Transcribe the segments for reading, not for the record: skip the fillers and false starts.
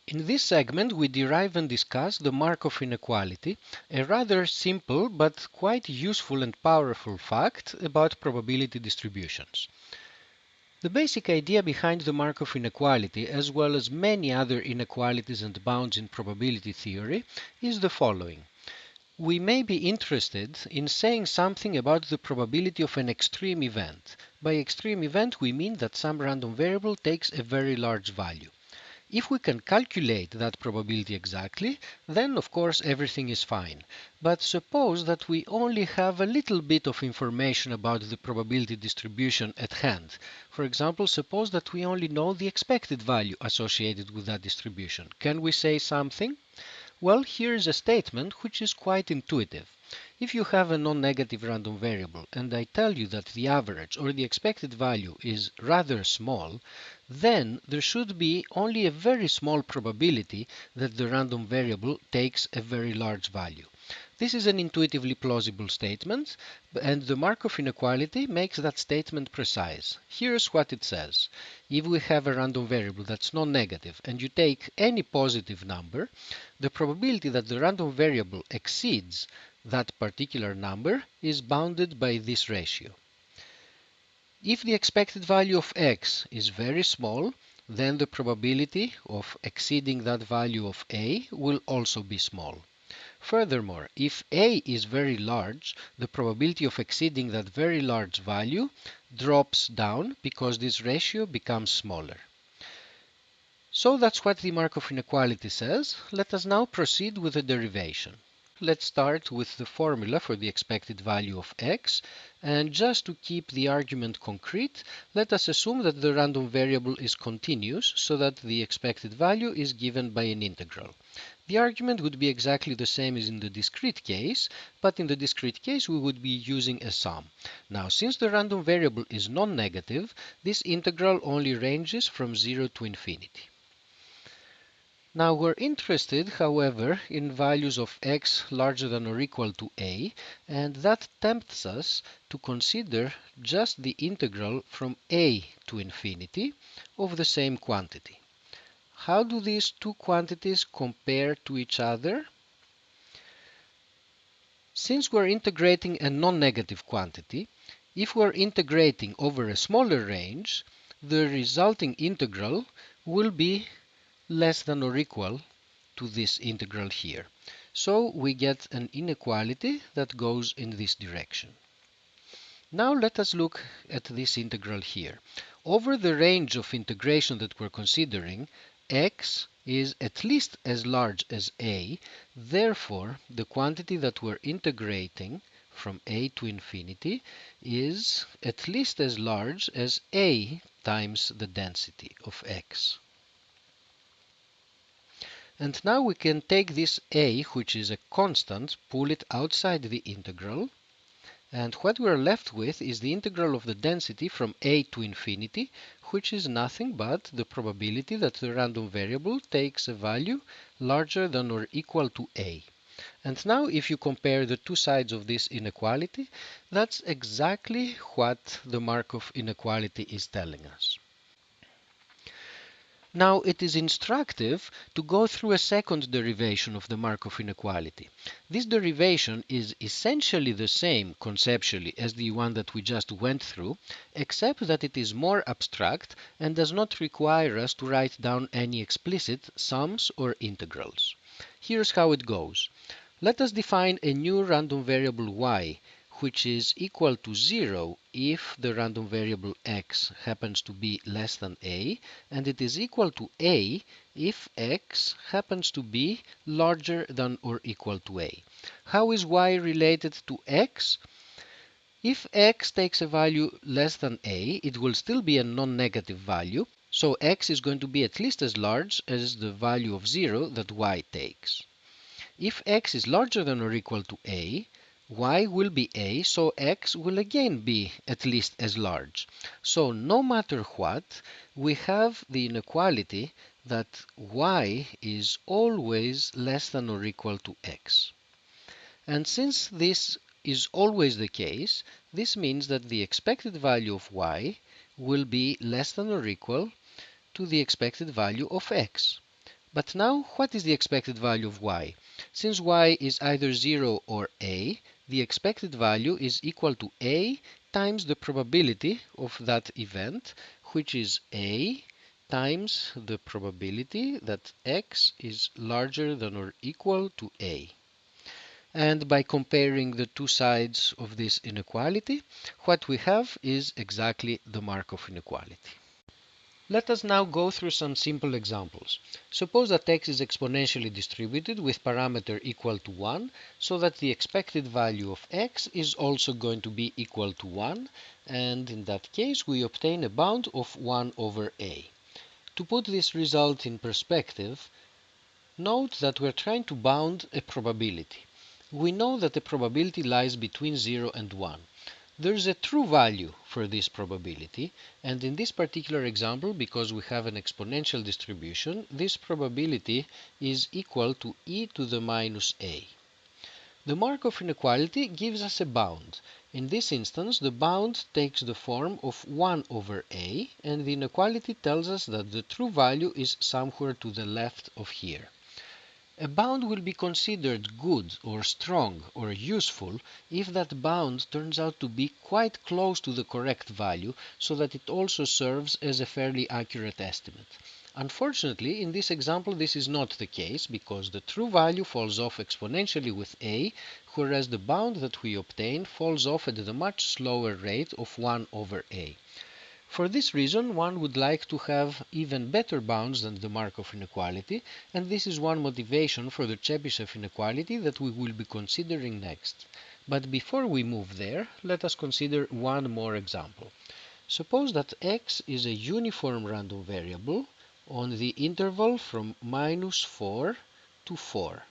In this segment, we derive and discuss the Markov inequality, a rather simple but quite useful and powerful fact about probability distributions. The basic idea behind the Markov inequality, as well as many other inequalities and bounds in probability theory, is the following. We may be interested in saying something about the probability of an extreme event. By extreme event, we mean that some random variable takes a very large value. If we can calculate that probability exactly, then of course everything is fine. But suppose that we only have a little bit of information about the probability distribution at hand. For example, suppose that we only know the expected value associated with that distribution. Can we say something? Well, here is a statement which is quite intuitive. If you have a non-negative random variable and I tell you that the average or the expected value is rather small, then there should be only a very small probability that the random variable takes a very large value. This is an intuitively plausible statement, and the Markov inequality makes that statement precise. Here's what it says. If we have a random variable that's non-negative and you take any positive number, the probability that the random variable exceeds that particular number is bounded by this ratio. If the expected value of x is very small, then the probability of exceeding that value of a will also be small. Furthermore, if a is very large, the probability of exceeding that very large value drops down because this ratio becomes smaller. So that's what the Markov inequality says. Let us now proceed with the derivation. Let's start with the formula for the expected value of x, and just to keep the argument concrete, let us assume that the random variable is continuous, so that the expected value is given by an integral. The argument would be exactly the same as in the discrete case, but in the discrete case we would be using a sum. Now, since the random variable is non-negative, this integral only ranges from 0 to infinity. Now we're interested, however, in values of x larger than or equal to a, and that tempts us to consider just the integral from a to infinity of the same quantity. How do these two quantities compare to each other? Since we're integrating a non-negative quantity, if we're integrating over a smaller range, the resulting integral will be less than or equal to this integral here. So we get an inequality that goes in this direction. Now let us look at this integral here. Over the range of integration that we're considering, x is at least as large as a, therefore the quantity that we're integrating from a to infinity is at least as large as a times the density of x. And now we can take this a, which is a constant, pull it outside the integral, and what we're left with is the integral of the density from a to infinity, which is nothing but the probability that the random variable takes a value larger than or equal to a. And now if you compare the two sides of this inequality, that's exactly what the Markov inequality is telling us. Now it is instructive to go through a second derivation of the Markov inequality. This derivation is essentially the same conceptually as the one that we just went through, except that it is more abstract and does not require us to write down any explicit sums or integrals. Here's how it goes. Let us define a new random variable y, which is equal to 0 if the random variable x happens to be less than a, and it is equal to a if x happens to be larger than or equal to a. How is y related to x? If x takes a value less than a, it will still be a non-negative value, so x is going to be at least as large as the value of 0 that y takes. If x is larger than or equal to a, y will be a, so x will again be at least as large. So no matter what, we have the inequality that y is always less than or equal to x. And since this is always the case, this means that the expected value of y will be less than or equal to the expected value of x. But now, what is the expected value of y? Since y is either 0 or a, the expected value is equal to a times the probability of that event, which is a times the probability that x is larger than or equal to a. And by comparing the two sides of this inequality, what we have is exactly the Markov inequality. Let us now go through some simple examples. Suppose that x is exponentially distributed with parameter equal to 1, so that the expected value of x is also going to be equal to 1, and in that case we obtain a bound of 1 over a. To put this result in perspective, note that we're trying to bound a probability. We know that the probability lies between 0 and 1. There is a true value for this probability, and in this particular example, because we have an exponential distribution, this probability is equal to e to the minus a. The Markov inequality gives us a bound. In this instance, the bound takes the form of 1 over a, and the inequality tells us that the true value is somewhere to the left of here. A bound will be considered good or strong or useful if that bound turns out to be quite close to the correct value, so that it also serves as a fairly accurate estimate. Unfortunately, in this example this is not the case, because the true value falls off exponentially with a, whereas the bound that we obtain falls off at the much slower rate of 1 over a. For this reason, one would like to have even better bounds than the Markov inequality, and this is one motivation for the Chebyshev inequality that we will be considering next. But before we move there, let us consider one more example. Suppose that x is a uniform random variable on the interval from -4 to 4.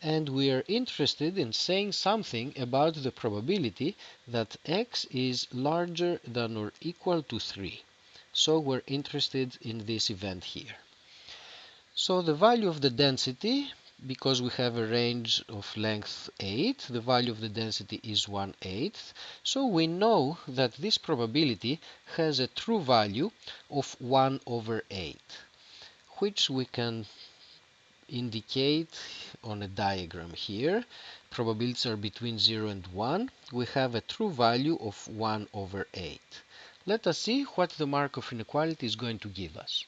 And we are interested in saying something about the probability that x is larger than or equal to 3. So we're interested in this event here. So the value of the density, because we have a range of length 8, the value of the density is 1/8. So we know that this probability has a true value of 1 over 8, which we can indicate on a diagram here. Probabilities are between 0 and 1. We have a true value of 1 over 8. Let us see what the Markov inequality is going to give us.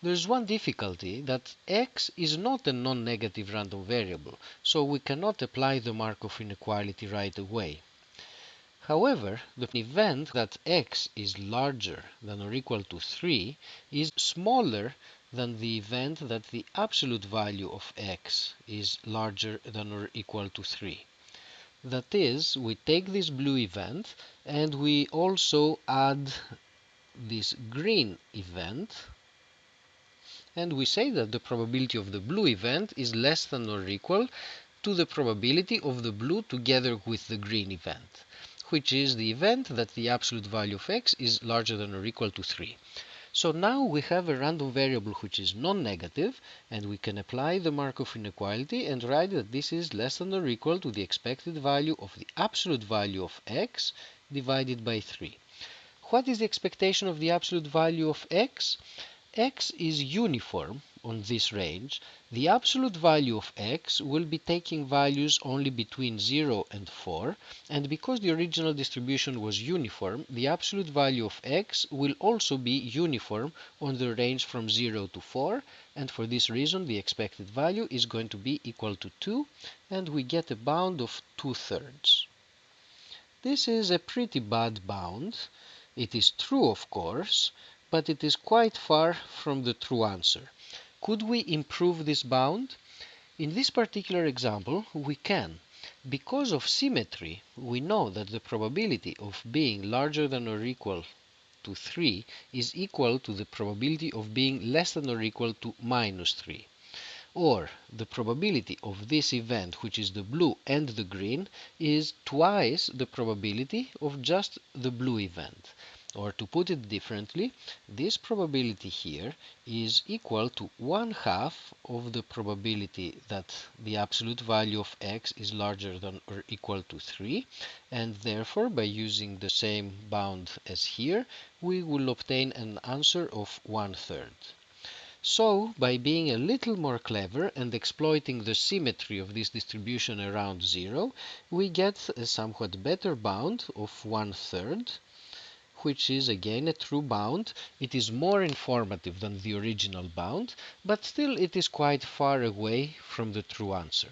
There's one difficulty, that x is not a non-negative random variable, so we cannot apply the Markov inequality right away. However, the event that x is larger than or equal to 3 is smaller than the event that the absolute value of x is larger than or equal to 3. That is, we take this blue event and we also add this green event, and we say that the probability of the blue event is less than or equal to the probability of the blue together with the green event, which is the event that the absolute value of x is larger than or equal to 3. So now we have a random variable which is non-negative, and we can apply the Markov inequality and write that this is less than or equal to the expected value of the absolute value of x divided by 3. What is the expectation of the absolute value of x? X is uniform on this range. The absolute value of x will be taking values only between 0 and 4, and because the original distribution was uniform, the absolute value of x will also be uniform on the range from 0 to 4, and for this reason the expected value is going to be equal to 2, and we get a bound of 2/3. This is a pretty bad bound. It is true, of course, but it is quite far from the true answer. Could we improve this bound? In this particular example, we can. Because of symmetry, we know that the probability of being larger than or equal to 3 is equal to the probability of being less than or equal to -3. Or the probability of this event, which is the blue and the green, is twice the probability of just the blue event. Or to put it differently, this probability here is equal to 1/2 of the probability that the absolute value of x is larger than or equal to 3, and therefore by using the same bound as here, we will obtain an answer of 1/3. So, by being a little more clever and exploiting the symmetry of this distribution around 0, we get a somewhat better bound of 1/3, which is again a true bound. It is more informative than the original bound, but still it is quite far away from the true answer.